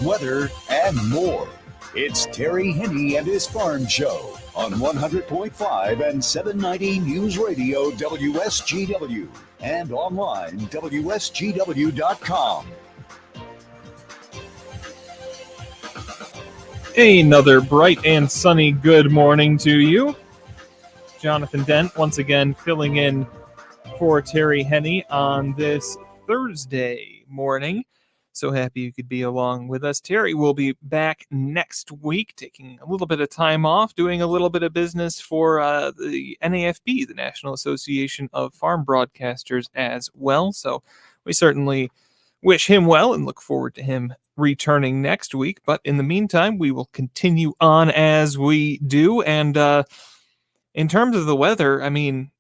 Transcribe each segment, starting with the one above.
weather, and more. It's Terry Henney and his Farm Show on 100.5 and 790 News Radio WSGW and online WSGW.com. Another bright and sunny good morning to you. Jonathan Dent once again filling in for Terry Henney on this Thursday morning. So happy you could be along with us. Terry will be back next week, taking a little bit of time off, doing a little bit of business for the NAFB, the National Association of Farm Broadcasters, as well. So we certainly wish him well and look forward to him returning next week. But in the meantime, we will continue on as we do. And in terms of the weather, I mean,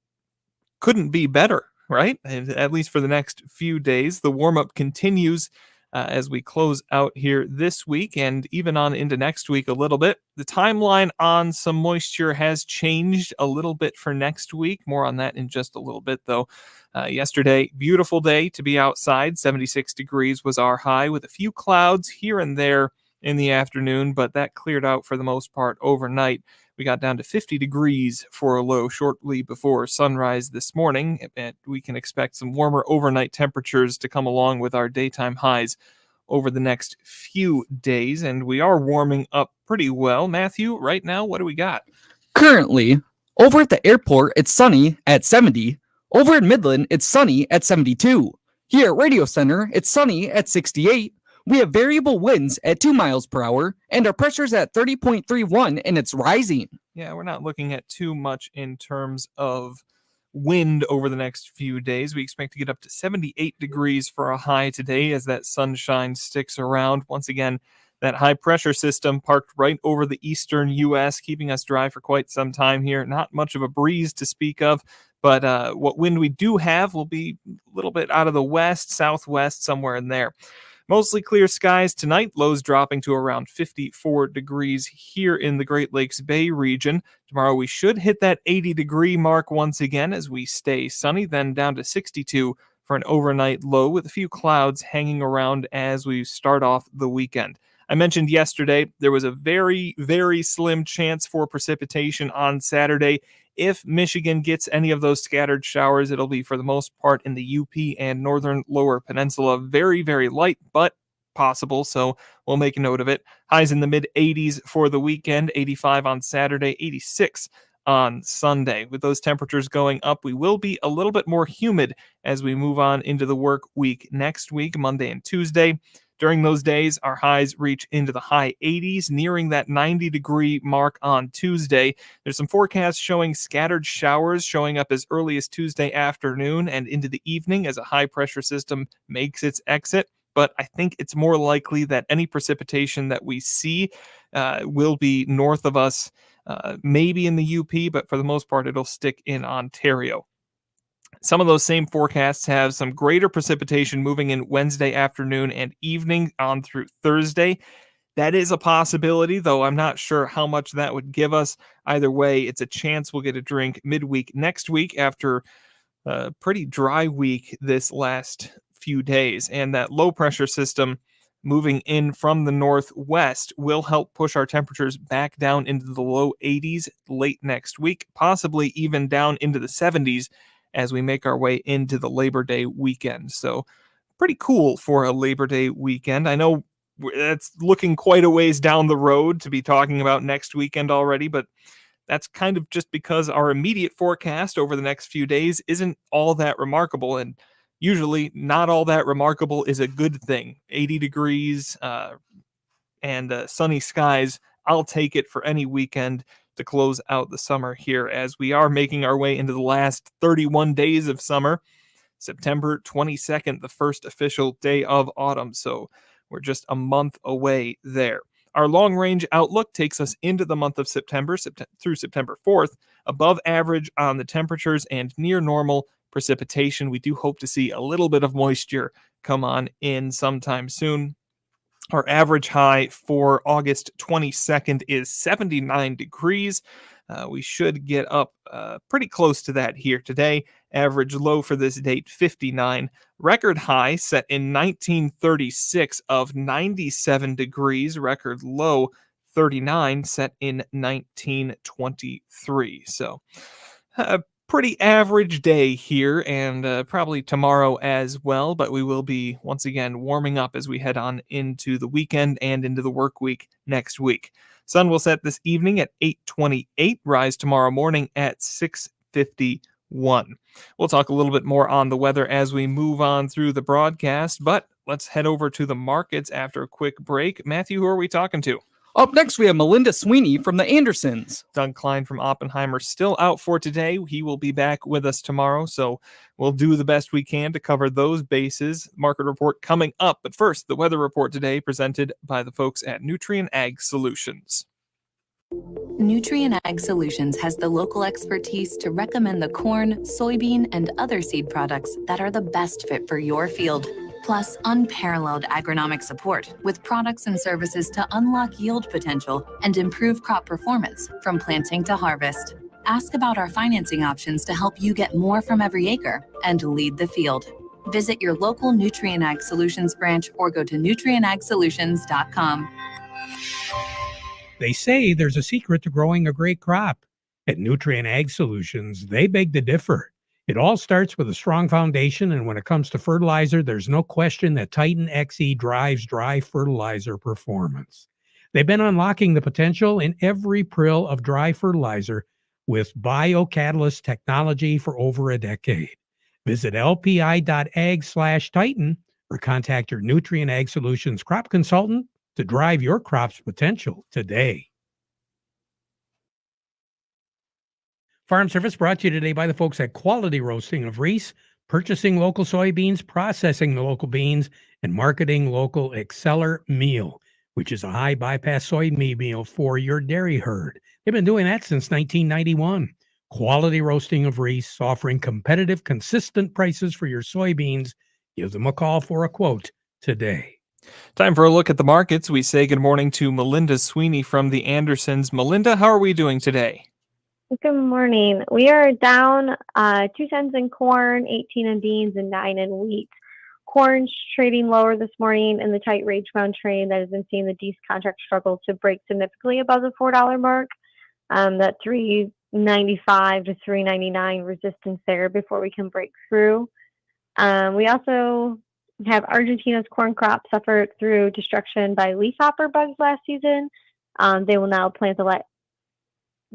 couldn't be better, right? At least for the next few days. The warm-up continues as we close out here this week and even on into next week a little bit. The timeline on some moisture has changed a little bit for next week. More on that in just a little bit, though. Yesterday, beautiful day to be outside. 76 degrees was our high with a few clouds here and there in the afternoon, but that cleared out for the most part overnight. We got down to 50 degrees for a low shortly before sunrise this morning, and we can expect some warmer overnight temperatures to come along with our daytime highs over the next few days, and we are warming up pretty well. Matthew, right now, what do we got? Currently, over at the airport, it's sunny at 70. Over in Midland, it's sunny at 72. Here at Radio Center, it's sunny at 68. We have variable winds at 2 miles per hour, and our pressure's at 30.31, and it's rising. Yeah, we're not looking at too much in terms of wind over the next few days. We expect to get up to 78 degrees for a high today as that sunshine sticks around. Once again, that high pressure system parked right over the eastern U.S., keeping us dry for quite some time here. Not much of a breeze to speak of, but what wind we do have will be a little bit out of the west, southwest, somewhere in there. Mostly clear skies tonight, lows dropping to around 54 degrees here in the Great Lakes Bay region. Tomorrow we should hit that 80-degree mark once again as we stay sunny, then down to 62 for an overnight low with a few clouds hanging around as we start off the weekend. I mentioned yesterday there was a very, very slim chance for precipitation on Saturday. If Michigan gets any of those scattered showers, it'll be for the most part in the UP and northern lower peninsula. Very, very light, but possible, so we'll make a note of it. Highs in the mid-80s for the weekend, 85 on Saturday, 86 on Sunday. With those temperatures going up, we will be a little bit more humid as we move on into the work week next week, Monday and Tuesday. During those days, our highs reach into the high 80s, nearing that 90-degree mark on Tuesday. There's some forecasts showing scattered showers showing up as early as Tuesday afternoon and into the evening as a high-pressure system makes its exit. But I think it's more likely that any precipitation that we see will be north of us, maybe in the UP, but for the most part, it'll stick in Ontario. Some of those same forecasts have some greater precipitation moving in Wednesday afternoon and evening on through Thursday. That is a possibility, though I'm not sure how much that would give us. Either way, it's a chance we'll get a drink midweek next week after a pretty dry week this last few days. And that low pressure system moving in from the northwest will help push our temperatures back down into the low 80s late next week, possibly even down into the 70s as we make our way into the Labor Day weekend. So pretty cool for a Labor Day weekend. I know that's looking quite a ways down the road to be talking about next weekend already, but that's kind of just because our immediate forecast over the next few days isn't all that remarkable, and usually not all that remarkable is a good thing. 80 degrees and sunny skies, I'll take it for any weekend to close out the summer here as we are making our way into the last 31 days of summer. September 22nd, the first official day of autumn, so we're just a month away there. Our long-range outlook takes us into the month of September through September 4th, above average on the temperatures and near normal precipitation. We do hope to see a little bit of moisture come on in sometime soon. Our average high for August 22nd is 79 degrees. We should get up pretty close to that here today. Average low for this date, 59. Record high set in 1936 of 97 degrees. Record low, 39, set in 1923. So, pretty average day here, and probably tomorrow as well, but we will be once again warming up as we head on into the weekend and into the work week next week. Sun will set this evening at 8:28, rise tomorrow morning at 6:51. We'll talk a little bit more on the weather as we move on through the broadcast, but let's head over to the markets after a quick break. Matthew, who are we talking to? Up next, we have Melinda Sweeney from the Andersons. Doug Klein from Oppenheimer still out for today. He will be back with us tomorrow, so we'll do the best we can to cover those bases. Market report coming up, but first, the weather report today presented by the folks at Nutrien Ag Solutions. Nutrien Ag Solutions has the local expertise to recommend the corn, soybean, and other seed products that are the best fit for your field. Plus, unparalleled agronomic support with products and services to unlock yield potential and improve crop performance from planting to harvest. Ask about our financing options to help you get more from every acre and lead the field. Visit your local Nutrien Ag Solutions branch or go to nutrienagsolutions.com. They say there's a secret to growing a great crop. At Nutrien Ag Solutions, they beg to differ. It all starts with a strong foundation, and when it comes to fertilizer, there's no question that Titan XE drives dry fertilizer performance. They've been unlocking the potential in every prill of dry fertilizer with biocatalyst technology for over a decade. Visit lpi.ag/Titan or contact your Nutrien Ag Solutions crop consultant to drive your crop's potential today. Farm Service brought to you today by the folks at Quality Roasting of Reese, purchasing local soybeans, processing the local beans, and marketing local Exceller meal, which is a high bypass soybean meal for your dairy herd. They've been doing that since 1991. Quality Roasting of Reese, offering competitive, consistent prices for your soybeans. Give them a call for a quote today. Time for a look at the markets. We say good morning to Melinda Sweeney from the Andersons. Melinda, how are we doing today? Good morning. We are down 2 cents in corn, 18 in beans, and 9 in wheat. Corn's trading lower this morning in the tight range-bound trade that has been seeing the Dees contract struggle to break significantly above the $4 mark. That $3.95 to $3.99 resistance there before we can break through. We also have Argentina's corn crop suffered through destruction by leafhopper bugs last season. They will now plant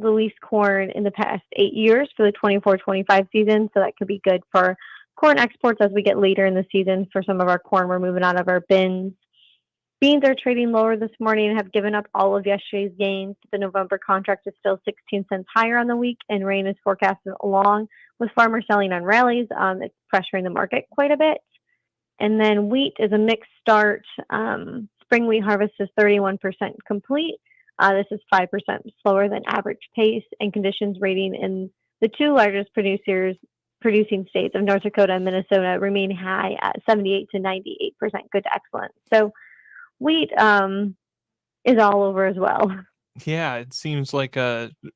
the least corn in the past 8 years for the 24-25 season, so that could be good for corn exports as we get later in the season. For some of our corn, we're moving out of our bins. Beans are trading lower this morning and have given up all of yesterday's gains. The November contract is still 16 cents higher on the week, and rain is forecasted along with farmers selling on rallies. It's pressuring the market quite a bit. And then wheat is a mixed start. Spring wheat harvest is 31% complete. This is 5% slower than average pace, and conditions rating in the two largest producing states of North Dakota and Minnesota remain high at 78 to 98% good to excellent. So wheat is all over as well. Yeah, it seems like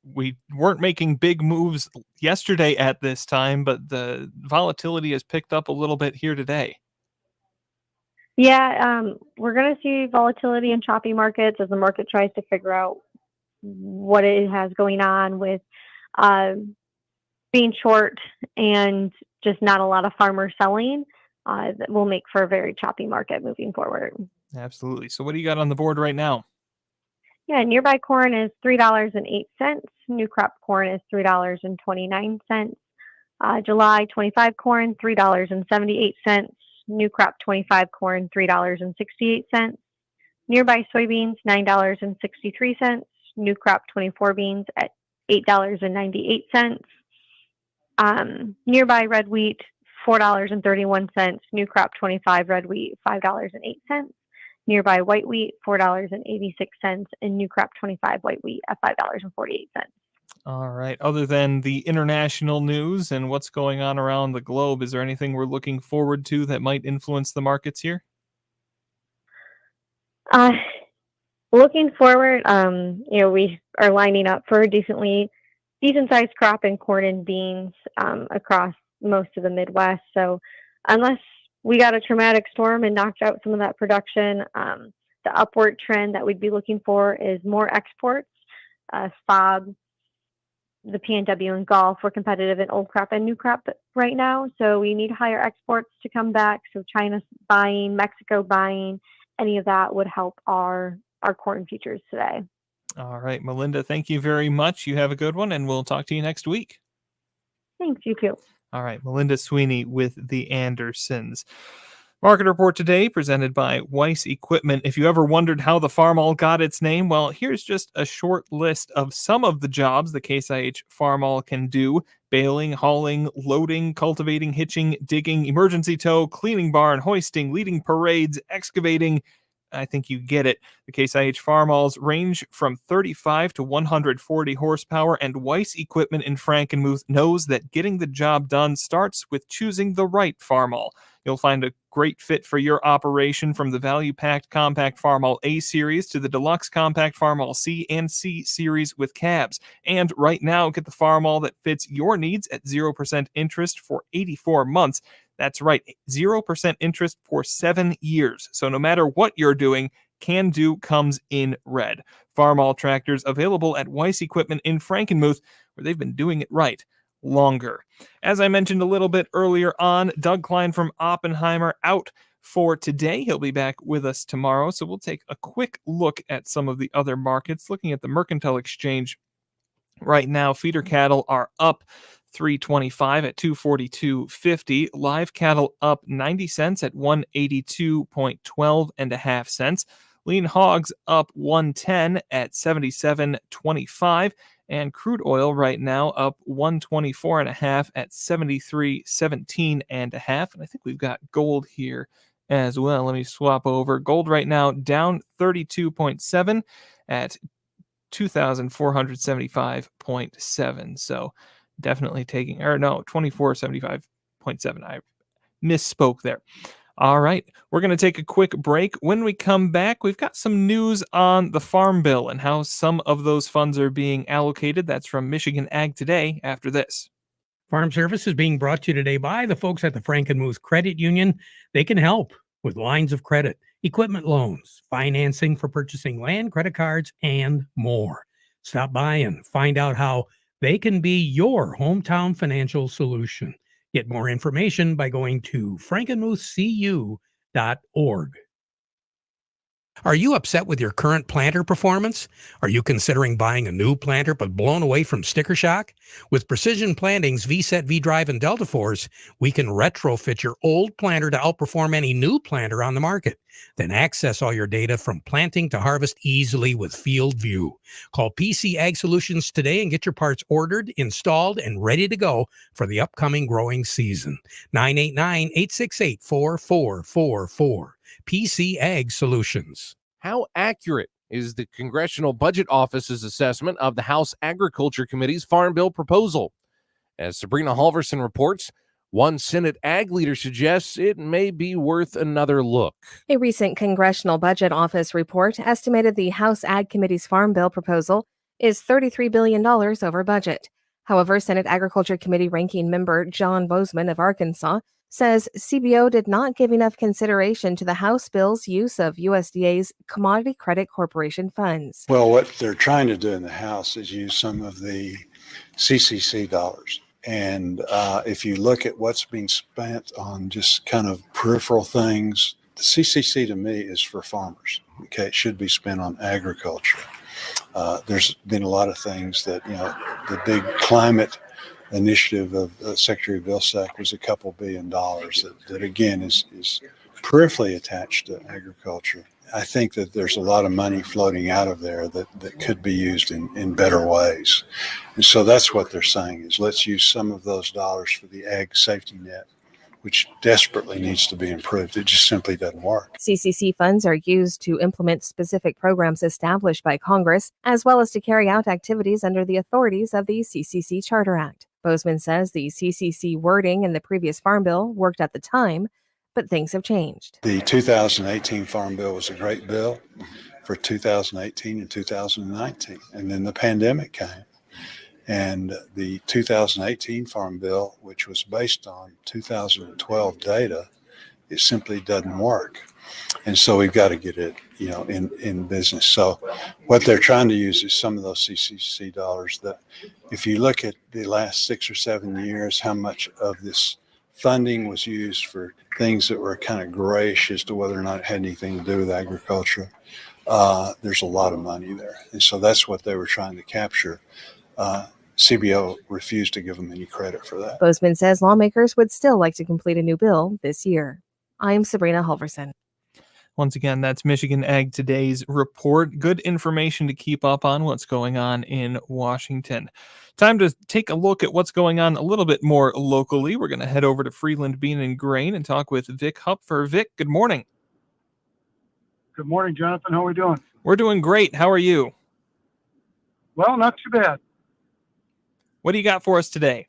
we weren't making big moves yesterday at this time, but the volatility has picked up a little bit here today. Yeah, we're going to see volatility in choppy markets as the market tries to figure out what it has going on with being short and just not a lot of farmers selling. That will make for a very choppy market moving forward. Absolutely. So what do you got on the board right now? Yeah, nearby corn is $3.08. New crop corn is $3.29. July 25 corn, $3.78. New crop 25 corn, $3.68. Nearby soybeans, $9.63. New crop 24 beans at $8.98. Nearby red wheat, $4.31. New crop 25 red wheat, $5.08. Nearby white wheat, $4.86. And new crop 25 white wheat at $5.48. All right. Other than the international news and what's going on around the globe, is there anything we're looking forward to that might influence the markets here? Looking forward, we are lining up for a decently decent sized crop in corn and beans across most of the Midwest. So unless we got a traumatic storm and knocked out some of that production, the upward trend that we'd be looking for is more exports. FOB, the PNW and Gulf, we're competitive in old crop and new crop right now. So we need higher exports to come back. So China's buying, Mexico buying, any of that would help our corn futures today. All right, Melinda, thank you very much. You have a good one, and we'll talk to you next week. Thanks, you too. All right, Melinda Sweeney with the Andersons. Market report today presented by Weiss Equipment. If you ever wondered how the Farmall got its name, well, here's just a short list of some of the jobs the Case IH Farmall can do: baling, hauling, loading, cultivating, hitching, digging, emergency tow, cleaning barn, hoisting, leading parades, excavating. I think you get it. The Case IH Farmalls range from 35 to 140 horsepower, and Weiss Equipment in Frankenmuth knows that getting the job done starts with choosing the right Farmall. You'll find a great fit for your operation, from the value-packed compact Farmall A series to the deluxe compact Farmall C and C series with cabs. And right now, get the Farmall that fits your needs at 0% interest for 84 months. That's right, 0% interest for 7 years. So no matter what you're doing, Can Do comes in red. Farmall tractors available at Weiss Equipment in Frankenmuth, where they've been doing it right longer. As I mentioned a little bit earlier on, Doug Klein from Oppenheimer out for today. He'll be back with us tomorrow. So we'll take a quick look at some of the other markets. Looking at the Mercantile Exchange right now, feeder cattle are up $3.25 at $242.50. Live cattle up 90 cents at $182.12 and a half cents. Lean hogs up $1.10 at $77.25. And crude oil right now up $124 and a half at $73.17 and a half. And I think we've got gold here as well. Let me swap over. Gold right now down 32.7 at 2,475.7. So definitely taking, or no, 2475.7. I misspoke there. All right, we're going to take a quick break. When we come back, we've got some news on the Farm Bill and how some of those funds are being allocated. That's from Michigan Ag Today after this. Farm Service is being brought to you today by the folks at the Frankenmuth Credit Union. They can help with lines of credit, equipment loans, financing for purchasing land, credit cards, and more. Stop by and find out how they can be your hometown financial solution. Get more information by going to frankenmuthcu.org. Are you upset with your current planter performance? Are you considering buying a new planter but blown away from sticker shock? With Precision Planting's VSET, V-Drive, and Delta Force, we can retrofit your old planter to outperform any new planter on the market. Then access all your data from planting to harvest easily with Field View. Call PC Ag Solutions today and get your parts ordered, installed, and ready to go for the upcoming growing season. 989-868-4444. PC Ag Solutions. How accurate is the Congressional Budget Office's assessment of the House Agriculture Committee's Farm Bill proposal? As Sabrina Halverson reports, one Senate ag leader suggests it may be worth another look. A recent Congressional Budget Office report estimated the House Ag Committee's Farm Bill proposal is $33 billion over budget. However, Senate Agriculture Committee ranking member John Bozeman of Arkansas says CBO did not give enough consideration to the House bill's use of USDA's Commodity Credit Corporation funds. Well, what they're trying to do in the House is use some of the CCC dollars. And if you look at what's being spent on just kind of peripheral things, the CCC to me is for farmers. Okay, it should be spent on agriculture. There's been a lot of things that, the big climate initiative of Secretary Vilsack was a couple $2 billion that again is peripherally attached to agriculture. I think that there's a lot of money floating out of there that could be used in better ways. And so that's what they're saying is let's use some of those dollars for the ag safety net, which desperately needs to be improved. It just simply doesn't work. CCC funds are used to implement specific programs established by Congress, as well as to carry out activities under the authorities of the CCC Charter Act. Bozeman says the CCC wording in the previous Farm Bill worked at the time, but things have changed. The 2018 Farm Bill was a great bill for 2018 and 2019. And then the pandemic came. And the 2018 Farm Bill, which was based on 2012 data, it simply doesn't work. And so we've got to get it, in business. So what they're trying to use is some of those CCC dollars that, if you look at the last 6 or 7 years, how much of this funding was used for things that were kind of grayish as to whether or not it had anything to do with agriculture. There's a lot of money there. And so that's what they were trying to capture. CBO refused to give them any credit for that. Bozeman says lawmakers would still like to complete a new bill this year. I'm Sabrina Halverson. Once again, that's Michigan Ag Today's report. Good information to keep up on what's going on in Washington. Time to take a look at what's going on a little bit more locally. We're going to head over to Freeland Bean and Grain and talk with Vic Hupfer. Vic, good morning. Good morning, Jonathan. How are we doing? We're doing great. How are you? Well, not too bad. What do you got for us today?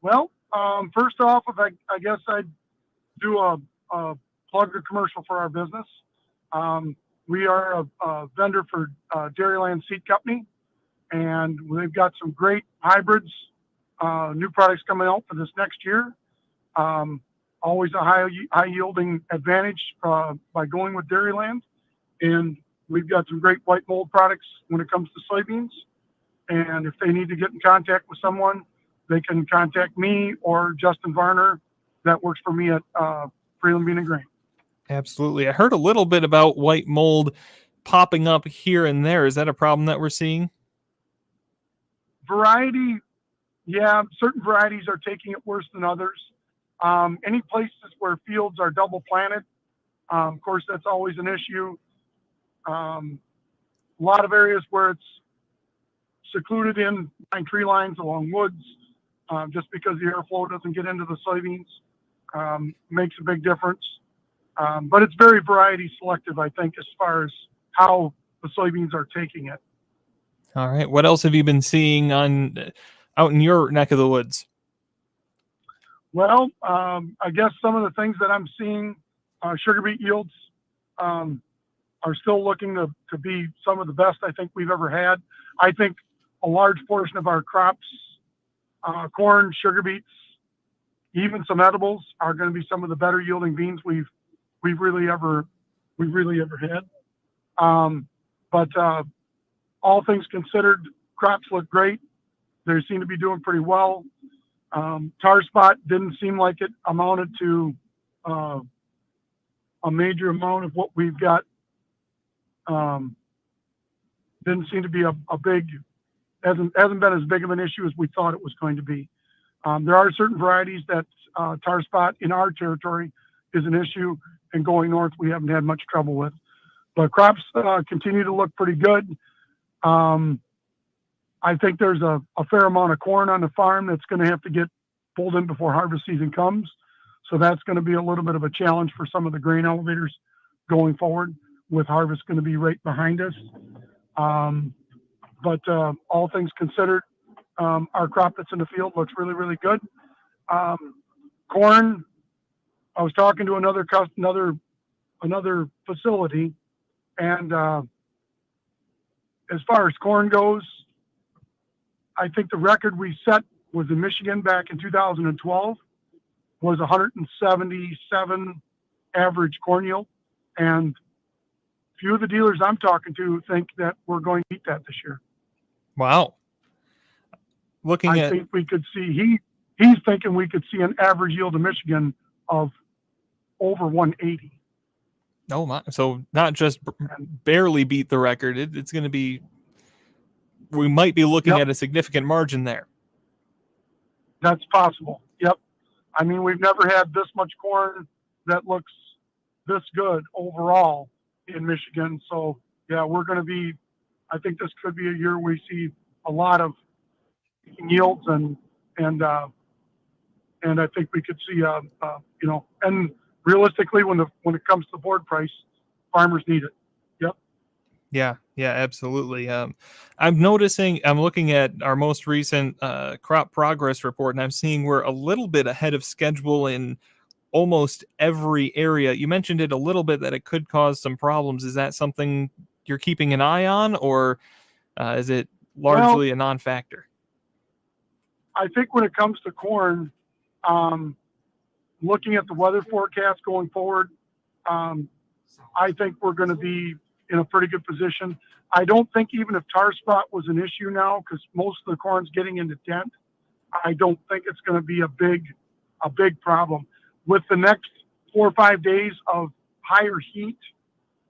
Well, first off, I guess I'd do a plug a commercial for our business. We are a vendor for Dairyland Seed Company, and they've got some great hybrids, new products coming out for this next year. Always a high yielding advantage by going with Dairyland, and we've got some great white mold products when it comes to soybeans. And if they need to get in contact with someone, they can contact me or Justin Varner. That works for me at Freeland Bean and Grain. Absolutely. I heard a little bit about white mold popping up here and there. Is that a problem that we're seeing? Variety, yeah, certain varieties are taking it worse than others. Any places where fields are double planted, of course, that's always an issue. A lot of areas where it's secluded in tree lines along woods, just because the airflow doesn't get into the soybeans, makes a big difference. But it's very variety selective, I think, as far as how the soybeans are taking it. All right. What else have you been seeing out in your neck of the woods? Well, I guess some of the things that I'm seeing, sugar beet yields are still looking to be some of the best I think we've ever had. I think a large portion of our crops, corn, sugar beets, even some edibles, are going to be some of the better yielding beans we've really ever had. But all things considered, crops look great. They seem to be doing pretty well. Tar spot didn't seem like it amounted to a major amount of what we've got. Didn't seem to be a big, hasn't been as big of an issue as we thought it was going to be. There are certain varieties that tar spot in our territory is an issue, and going north we haven't had much trouble with. But crops continue to look pretty good. I think there's a fair amount of corn on the farm that's going to have to get pulled in before harvest season comes. So that's going to be a little bit of a challenge for some of the grain elevators going forward, with harvest going to be right behind us. But all things considered, our crop that's in the field looks really, really good. Corn, I was talking to another facility, and as far as corn goes, I think the record we set was in Michigan back in 2012 was 177 average corn yield, and few of the dealers I'm talking to think that we're going to beat that this year. Wow. I think we could see, he's thinking we could see an average yield in Michigan of over 180. Oh my! So not just barely beat the record. It's going to be. We might be looking at a significant margin there. That's possible. Yep. I mean, we've never had this much corn that looks this good overall in Michigan. So yeah, we're going to be. I think this could be a year we see a lot of yields and I think we could see and realistically, when it comes to board price, farmers need it. Yep. Yeah, absolutely. I'm looking at our most recent crop progress report, and I'm seeing we're a little bit ahead of schedule in almost every area. You mentioned it a little bit that it could cause some problems. Is that something you're keeping an eye on, or is it largely a non-factor? I think when it comes to corn, looking at the weather forecast going forward, I think we're going to be in a pretty good position. I don't think even if tar spot was an issue now, because most of the corn's getting into dent, I don't think it's going to be a big problem. With the next 4 or 5 days of higher heat,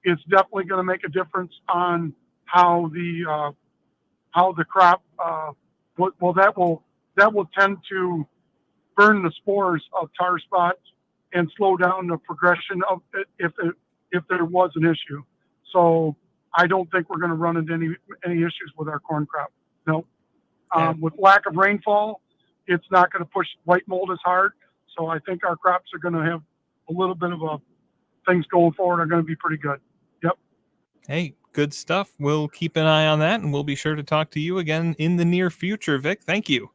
it's definitely going to make a difference on how the crop. That will tend to burn the spores of tar spot and slow down the progression of it if there was an issue. So I don't think we're going to run into any issues with our corn crop. No. With lack of rainfall, it's not going to push white mold as hard. So I think our crops are going to have a little bit of things going forward are going to be pretty good. Yep. Hey, good stuff. We'll keep an eye on that, and we'll be sure to talk to you again in the near future, Vic. Thank you.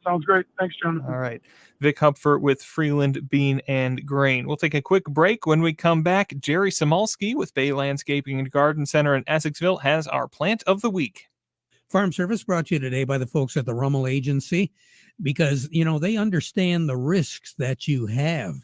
Sounds great. Thanks, Jonathan. All right. Vic Hupfert with Freeland Bean and Grain. We'll take a quick break. When we come back, Jerry Samolsky with Bay Landscaping and Garden Center in Essexville has our Plant of the Week. Farm Service brought to you today by the folks at the Rummel Agency, because, they understand the risks that you have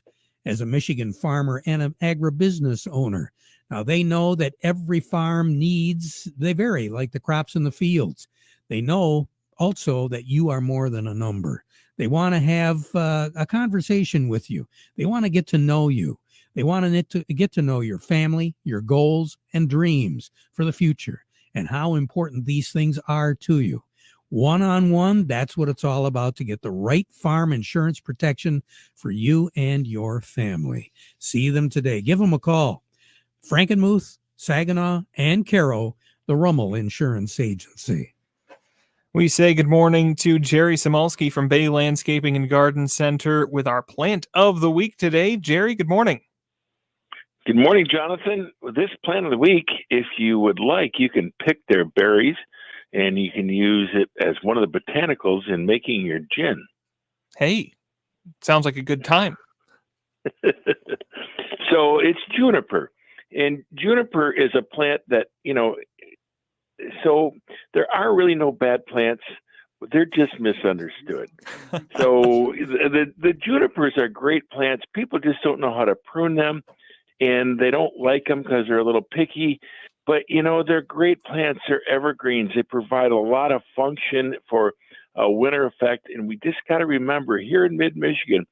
as a Michigan farmer and an agribusiness owner. Now, they know that every farm they vary, like the crops in the fields. They know also that you are more than a number. They want to have a conversation with you. They want to get to know you. They want to get to know your family, your goals and dreams for the future, and how important these things are to you. One-on-one, that's what it's all about, to get the right farm insurance protection for you and your family. See them today. Give them a call. Frankenmuth, Saginaw, and Caro, the Rummel Insurance Agency. We say good morning to Jerry Samolsky from Bay Landscaping and Garden Center with our Plant of the Week today. Jerry, good morning. Good morning, Jonathan. This Plant of the Week, if you would like, you can pick their berries, and you can use it as one of the botanicals in making your gin. Hey, sounds like a good time. So it's juniper. And juniper is a plant that, so there are really no bad plants. They're just misunderstood. So the junipers are great plants. People just don't know how to prune them, and they don't like them because they're a little picky. But, they're great plants. They're evergreens. They provide a lot of function for a winter effect. And we just got to remember, here in mid-Michigan,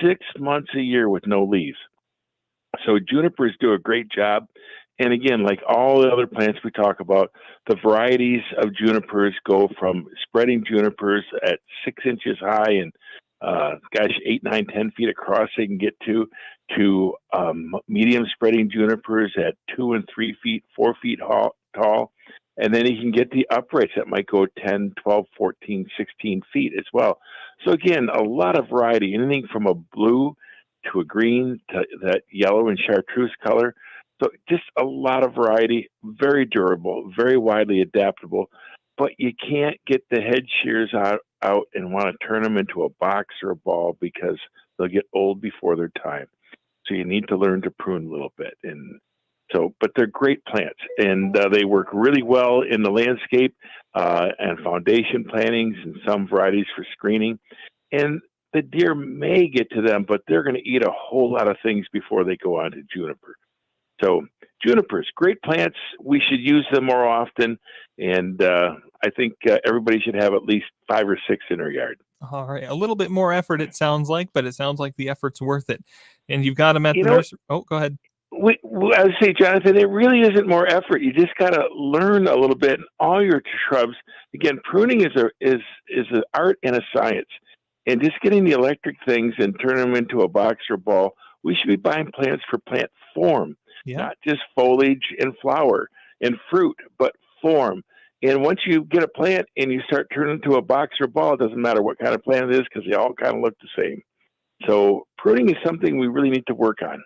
6 months a year with no leaves. So junipers do a great job. And again, like all the other plants we talk about, the varieties of junipers go from spreading junipers at 6 inches high and 8, 9, 10 feet across they can get to medium spreading junipers at 2 and 3 feet, 4 feet tall. And then you can get the uprights that might go 10, 12, 14, 16 feet as well. So again, a lot of variety, anything from a blue to a green to that yellow and chartreuse color. So just a lot of variety, very durable, very widely adaptable. But you can't get the head shears out and want to turn them into a box or a ball, because they'll get old before their time. So you need to learn to prune a little bit. But they're great plants, and they work really well in the landscape and foundation plantings, and some varieties for screening. And the deer may get to them, but they're going to eat a whole lot of things before they go on to juniper. So junipers, great plants. We should use them more often. And I think everybody should have at least 5 or 6 in their yard. All right. A little bit more effort, it sounds like, but it sounds like the effort's worth it. And you've got them at the nursery. Oh, go ahead. I would say, Jonathan, it really isn't more effort. You just got to learn a little bit. All your shrubs, again, pruning is an art and a science. And just getting the electric things and turning them into a box or ball, we should be buying plants for plant form, not just foliage and flower and fruit, but form. And once you get a plant and you start turning into a box or ball, it doesn't matter what kind of plant it is, because they all kind of look the same. So pruning is something we really need to work on.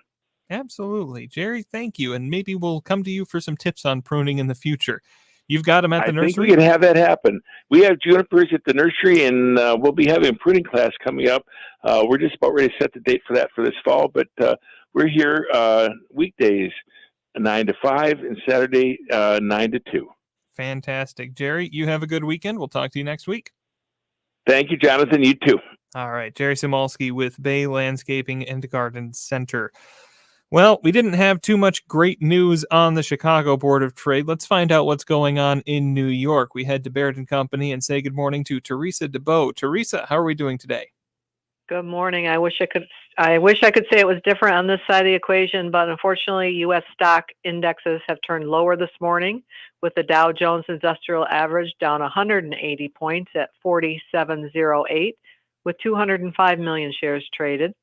Absolutely. Jerry, thank you. And maybe we'll come to you for some tips on pruning in the future. You've got them at the nursery? I think we can have that happen. We have junipers at the nursery, and we'll be having a pruning class coming up. We're just about ready to set the date for that for this fall, but we're here weekdays 9 to 5 and Saturday 9 to 2. Fantastic. Jerry, you have a good weekend. We'll talk to you next week. Thank you, Jonathan. You too. All right. Jerry Simulski with Bay Landscaping and Garden Center. Well, we didn't have too much great news on the Chicago Board of Trade. Let's find out what's going on in New York. We head to Baird & Company and say good morning to Teresa DeBow. Teresa, how are we doing today? Good morning. I wish I could say it was different on this side of the equation, but unfortunately, U.S. stock indexes have turned lower this morning, with the Dow Jones Industrial Average down 180 points at 4708, with 205 million shares traded.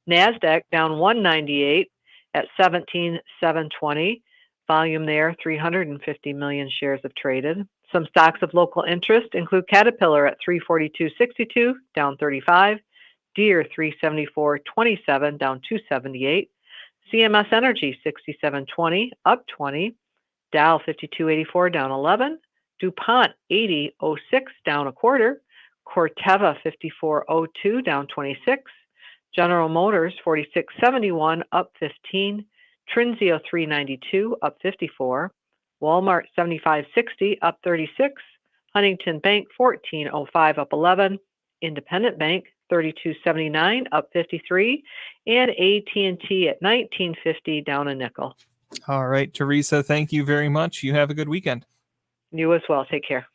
NASDAQ down 198 at 17,720. Volume there, 350 million shares have traded. Some stocks of local interest include Caterpillar at 342.62, down 35. Deere 374.27, down 278. CMS Energy 67.20, up 20. Dow 52.84, down 11. DuPont 80.06, down a quarter. Corteva 54.02, down 26. General Motors 46.71, up 15. Trinzio 392, up 54. Walmart 75.60, up 36. Huntington Bank 14.05, up 11. Independent Bank 32.79, up 53, and AT&T at 19.50, down a nickel. All right, Teresa, thank you very much. You have a good weekend. You as well. Take care.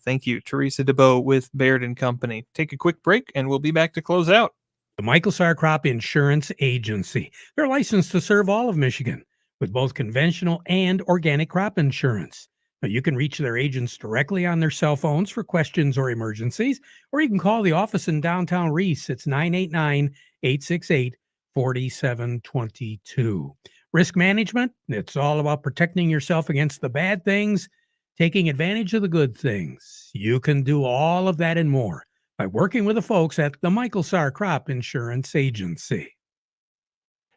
Thank you, Teresa DeBow with Baird & Company. Take a quick break, and we'll be back to close out. The Michael Sarr Crop Insurance Agency. They're licensed to serve all of Michigan with both conventional and organic crop insurance. Now, you can reach their agents directly on their cell phones for questions or emergencies, or you can call the office in downtown Reese. It's 989-868-4722. Risk management, it's all about protecting yourself against the bad things, taking advantage of the good things. You can do all of that and more by working with the folks at the Michael Sarr Crop Insurance Agency.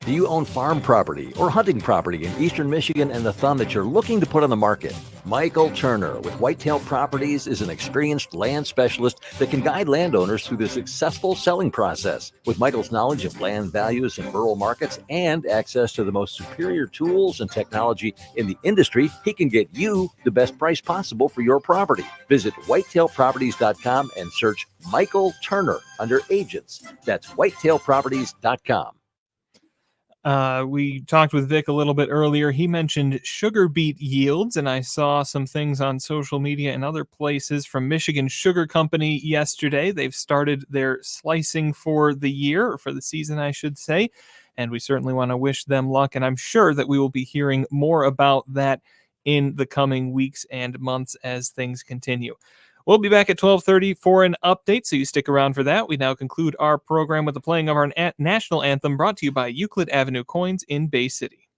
Do you own farm property or hunting property in eastern Michigan and the Thumb that you're looking to put on the market? Michael Turner with Whitetail Properties is an experienced land specialist that can guide landowners through the successful selling process. With Michael's knowledge of land values in rural markets and access to the most superior tools and technology in the industry, he can get you the best price possible for your property. Visit whitetailproperties.com and search Michael Turner under agents. That's whitetailproperties.com. We talked with Vic a little bit earlier. He mentioned sugar beet yields, and I saw some things on social media and other places from Michigan Sugar Company yesterday. They've started their slicing for the year, or for the season, I should say, and we certainly want to wish them luck, and I'm sure that we will be hearing more about that in the coming weeks and months as things continue. We'll be back at 12:30 for an update, so you stick around for that. We now conclude our program with the playing of our national anthem, brought to you by Euclid Avenue Coins in Bay City.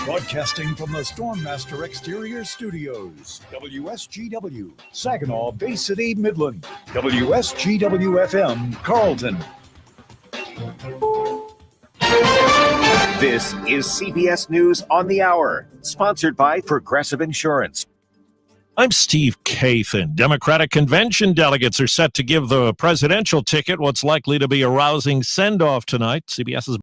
Broadcasting from the Stormmaster Exterior Studios, WSGW, Saginaw, Bay City, Midland, WSGW-FM, Carlton. This is CBS News on the Hour, sponsored by Progressive Insurance. I'm Steve Kathan. Democratic convention delegates are set to give the presidential ticket what's likely to be a rousing send-off tonight. CBS's